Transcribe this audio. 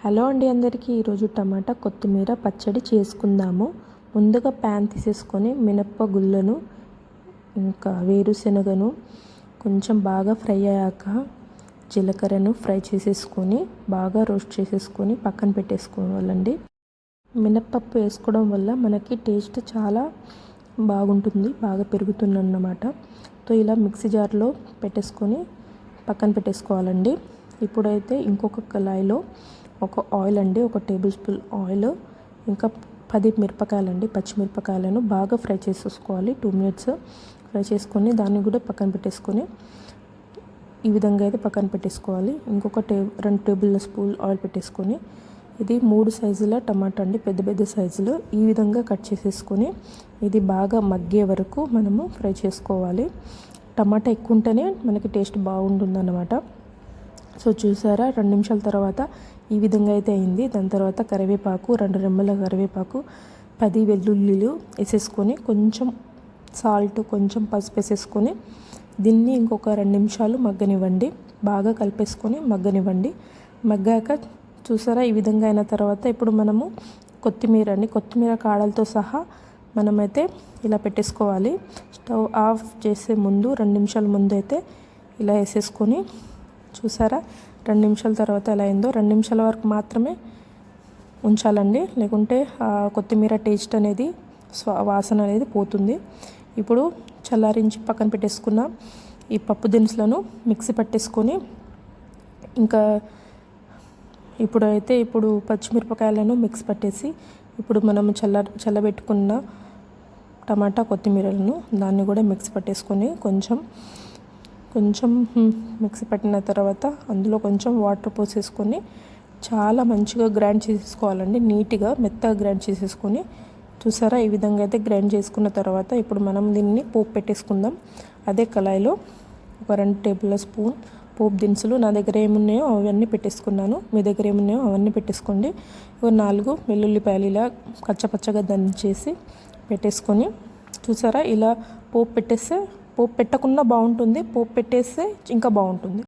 Hello అండి అందరికీ ఈరోజు టమాటా కొత్తిమీర పచ్చడి చేసుకుందాము. ముందుగా ప్యాన్ తీసేసుకొని మినప్ప గుళ్ళను ఇంకా వేరుశనగను కొంచెం బాగా ఫ్రై అయ్యాక జీలకర్రను ఫ్రై చేసేసుకొని బాగా రోస్ట్ చేసేసుకొని పక్కన పెట్టేసుకోవాలండి. మినప్పప్పు వేసుకోవడం వల్ల మనకి టేస్ట్ చాలా బాగుంటుంది, బాగా పెరుగుతుందన్నమాట. సో ఇలా మిక్సీ జార్లో పెట్టేసుకొని పక్కన పెట్టేసుకోవాలండి. ఇప్పుడైతే ఇంకొక కళాయిలో ఒక ఆయిల్ అండి, ఒక టేబుల్ స్పూన్ ఆయిల్, ఇంకా 10 మిరపకాయలండి, పచ్చిమిరపకాయలను బాగా ఫ్రై చేసేసుకోవాలి. 2 మినిట్స్ ఫ్రై చేసుకొని దాన్ని కూడా పక్కన పెట్టేసుకొని ఈ విధంగా అయితే పక్కన పెట్టేసుకోవాలి. ఇంకొక 2 టేబుల్ స్పూన్ ఆయిల్ పెట్టేసుకొని ఇది 3 సైజుల టమాటా అండి, పెద్ద పెద్ద సైజులు ఈ విధంగా కట్ చేసేసుకొని ఇది బాగా మగ్గే వరకు మనము ఫ్రై చేసుకోవాలి. టమాటా ఎక్కువ ఉంటేనే మనకి టేస్ట్ బాగుంటుందన్నమాట. సో చూసారా, 2 నిమిషాల తర్వాత ఈ విధంగా అయితే అయింది. దాని తర్వాత కరివేపాకు, 2 రెమ్మల కరివేపాకు, 10 వెల్లుల్లిలు వేసేసుకొని కొంచెం సాల్ట్, కొంచెం పసుపు వేసేసుకొని దీన్ని ఇంకొక 2 నిమిషాలు మగ్గనివ్వండి. బాగా కలిపేసుకొని మగ్గనివ్వండి. మగ్గాక చూసారా ఈ విధంగా అయిన తర్వాత ఇప్పుడు మనము కొత్తిమీర కాడలతో సహా మనమైతే ఇలా పెట్టేసుకోవాలి. స్టవ్ ఆఫ్ చేసే ముందు 2 నిమిషాల ముందు అయితే ఇలా వేసేసుకొని చూసారా 2 నిమిషాల తర్వాత ఎలా అయిందో. 2 నిమిషాల వరకు మాత్రమే ఉంచాలండి, లేకుంటే కొత్తిమీర టేస్ట్ అనేది వాసన అనేది పోతుంది. ఇప్పుడు చల్లారించి పక్కన పెట్టేసుకున్న ఈ పప్పు దినుసులను మిక్సీ పట్టేసుకొని ఇంకా ఇప్పుడు పచ్చిమిరపకాయలను మిక్స్ పట్టేసి ఇప్పుడు మనం చల్లబెట్టుకున్న టమాటా కొత్తిమీరలను దాన్ని కూడా మిక్స్ పట్టేసుకొని కొంచెం మిక్సీ పట్టిన తర్వాత అందులో కొంచెం వాటర్ పోసేసుకొని చాలా మంచిగా గ్రైండ్ చేసేసుకోవాలండి. నీట్గా మెత్తగా గ్రైండ్ చేసేసుకొని చూసారా ఈ విధంగా అయితే గ్రైండ్ చేసుకున్న తర్వాత ఇప్పుడు మనం దీన్ని పోపు పెట్టేసుకుందాం. అదే కళాయిలో ఒక 2 టేబుల్ స్పూన్ పోపు దినుసులు, నా దగ్గర ఏమున్నాయో అవన్నీ పెట్టేసుకున్నాను, మీ దగ్గర ఏమున్నాయో అవన్నీ పెట్టేసుకోండి. 4 వెల్లుల్లిపాయలు ఇలా కచ్చపచ్చగా దంచేసి పెట్టేసుకొని చూసారా ఇలా పోపు పెట్టేస్తే, పోపు పెట్టకుండా బాగుంటుంది, పోపు పెట్టేస్తే ఇంకా బాగుంటుంది.